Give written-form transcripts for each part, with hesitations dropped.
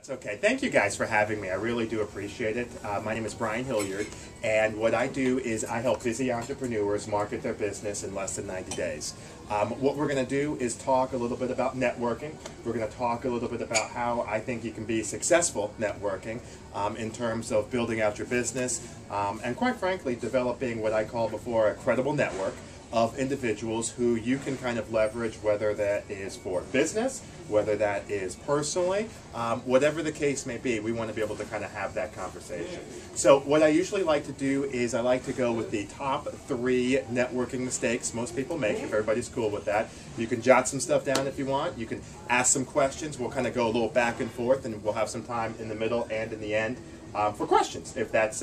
That's okay. Thank you guys for having me. I really do appreciate it. My name is Hilliard, and what I do is I help busy entrepreneurs market their business in less than 90 days. What we're going to do is talk a little bit about networking. We're going to talk a little bit about how I think you can be successful networking in terms of building out your business and, quite frankly, developing what I call before a credible network of individuals who you can kind of leverage, whether that is for business, whether that is personally, whatever the case may be. We want to be able to kind of have that conversation. So what I usually like to do is I like to go with the top 3 networking mistakes most people make, if everybody's cool with that. You can jot some stuff down if you want. You can ask some questions. We'll kind of go a little back and forth, and we'll have some time in the middle and in the end for questions, if that's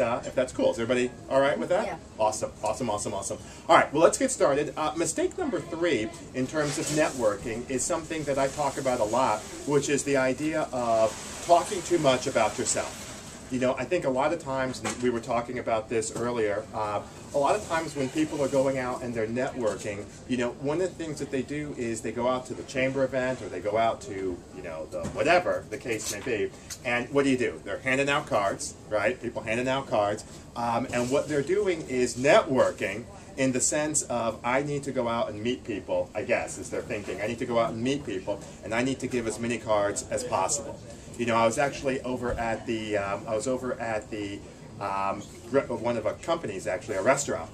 cool. Is everybody all right with that? Yeah. Awesome, awesome, awesome, awesome. All right, well, let's get started. Mistake number 3 in terms of networking is something that I talk about a lot, which is the idea of talking too much about yourself. You know, I think a lot of times, and we were talking about this earlier, a lot of times when people are going out and they're networking, you know, one of the things that they do is they go out to the chamber event or they go out to, you know, the whatever the case may be, and what do? They're handing out cards, right? People handing out cards, and what they're doing is networking in the sense of, I need to go out and meet people, I guess, is their thinking. I need to go out and meet people, and I need to give as many cards as possible. You know, I was actually over at the, one of our companies, actually, a restaurant,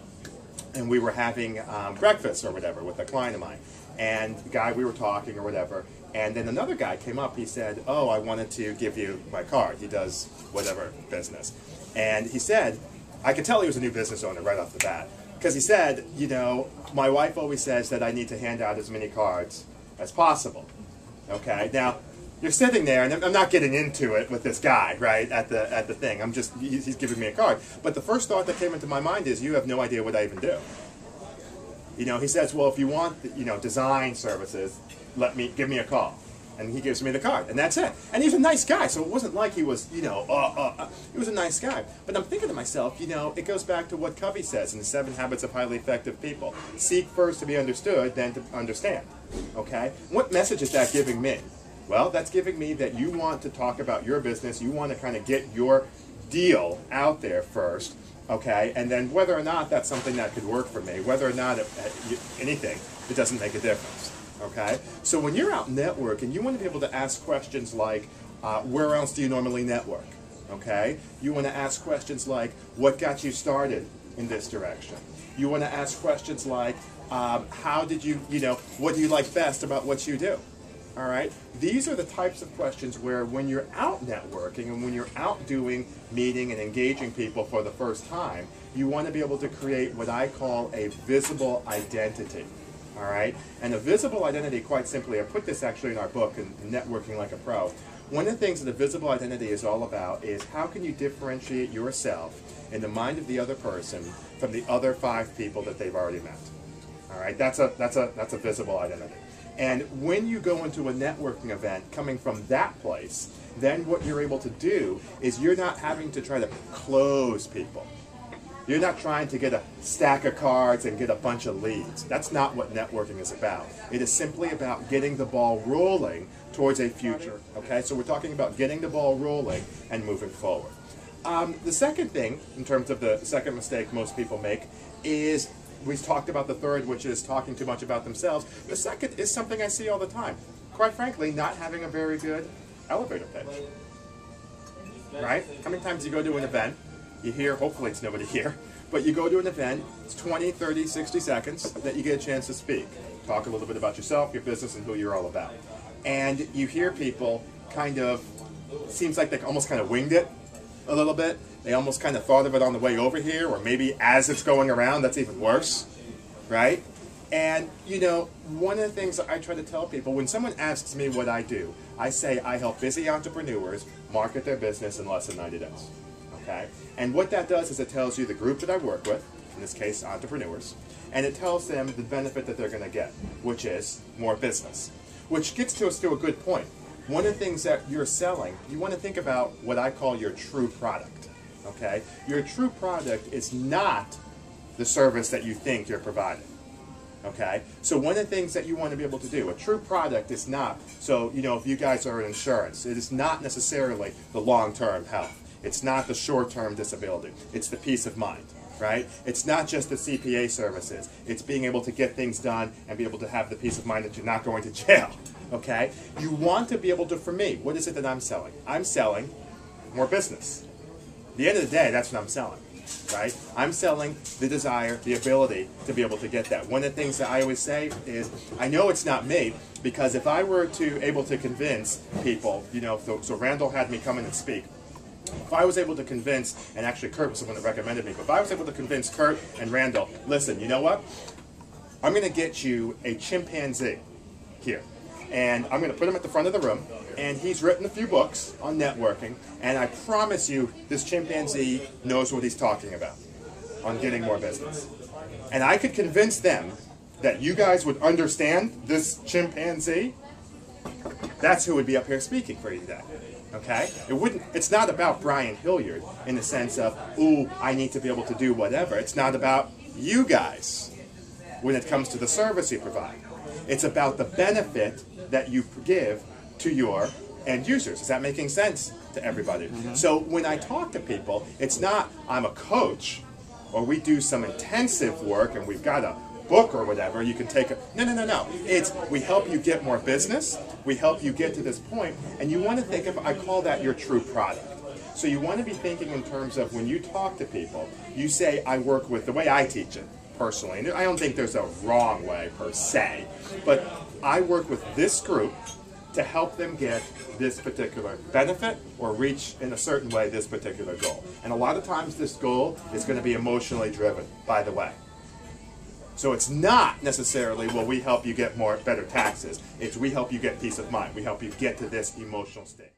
and we were having breakfast or whatever with a client of mine. And the guy, we were talking or whatever, and then another guy came up. He said, oh, I wanted to give you my card. He does whatever business. And he said, I could tell he was a new business owner right off the bat, because he said, you know, my wife always says that I need to hand out as many cards as possible. Okay, now, you're sitting there, and I'm not getting into it with this guy, right, at the thing. I'm just, he's giving me a card. But the first thought that came into my mind is, you have no idea what I even do. You know, he says, well, if you want, you know, design services, give me a call. And he gives me the card, and that's it. And he's a nice guy, so it wasn't like he was, you know, he was a nice guy. But I'm thinking to myself, you know, it goes back to what Covey says in the 7 Habits of Highly Effective People. Seek first to be understood, then to understand. Okay? What message is that giving me? Well, that's giving me that you want to talk about your business, you want to kind of get your deal out there first, okay? And then whether or not that's something that could work for me, whether or not anything, it doesn't make a difference, okay? So when you're out networking, you want to be able to ask questions like, where else do you normally network, okay? You want to ask questions like, what got you started in this direction? You want to ask questions like, how did you, you know, what do you like best about what you do? All right? These are the types of questions where when you're out networking and when you're out doing meeting and engaging people for the first time, you want to be able to create what I call a visible identity. All right? And a visible identity, quite simply, I put this actually in our book, in Networking Like a Pro. One of the things that a visible identity is all about is how can you differentiate yourself in the mind of the other person from the other 5 people that they've already met. All right? That's a visible identity. And when you go into a networking event coming from that place, then what you're able to do is you're not having to try to close people. You're not trying to get a stack of cards and get a bunch of leads. That's not what networking is about. It is simply about getting the ball rolling towards a future. Okay, so we're talking about getting the ball rolling and moving forward. The second thing, in terms of the second mistake most people make, is we talked about the third, which is talking too much about themselves. The second is something I see all the time. Quite frankly, not having a very good elevator pitch. Right? How many times you go to an event, you hear, hopefully it's nobody here, but you go to an event, it's 20, 30, 60 seconds that you get a chance to speak. Talk a little bit about yourself, your business, and who you're all about. And you hear people kind of, it seems like they almost kind of winged it a little bit. They almost kind of thought of it on the way over here, or maybe as it's going around. That's even worse, right? And, you know, one of the things that I try to tell people, when someone asks me what I do, I say I help busy entrepreneurs market their business in less than 90 days, okay? And what that does is it tells you the group that I work with, in this case, entrepreneurs, and it tells them the benefit that they're going to get, which is more business, which gets us to a good point. One of the things that you're selling, you want to think about what I call your true product, okay? Your true product is not the service that you think you're providing, Okay? So one of the things that you want to be able to do, a true product is not, so, you know, if you guys are in insurance, it is not necessarily the long-term health. It's not the short-term disability. It's the peace of mind, right? It's not just the CPA services. It's being able to get things done and be able to have the peace of mind that you're not going to jail, okay? You want to be able to, for me, what is it that I'm selling? I'm selling more business. At the end of the day, that's what I'm selling, right? I'm selling the desire, the ability to be able to get that. One of the things that I always say is, I know it's not me, because if I were to able to convince people, you know, so Randall had me come in and speak. If I was able to convince, and actually Kurt was the one that recommended me, but if I was able to convince Kurt and Randall, listen, you know what? I'm going to get you a chimpanzee here, and I'm going to put him at the front of the room, and he's written a few books on networking, and I promise you this chimpanzee knows what he's talking about on getting more business. And I could convince them that you guys would understand this chimpanzee. That's who would be up here speaking for you today. Okay? It's not about Brian Hilliard in the sense of, ooh, I need to be able to do whatever. It's not about you guys when it comes to the service you provide. It's about the benefit that you give to your end users. Is that making sense to everybody? Mm-hmm. So when I talk to people, it's not I'm a coach or we do some intensive work and we've got a book or whatever, you can take a, no. It's we help you get more business, we help you get to this point, and you want to think of, I call that your true product. So you want to be thinking in terms of when you talk to people, you say, I work with, the way I teach it personally, and I don't think there's a wrong way per se, but I work with this group to help them get this particular benefit or reach in a certain way this particular goal. And a lot of times this goal is going to be emotionally driven, by the way. So it's not necessarily, well, we help you get better taxes. It's we help you get peace of mind. We help you get to this emotional state.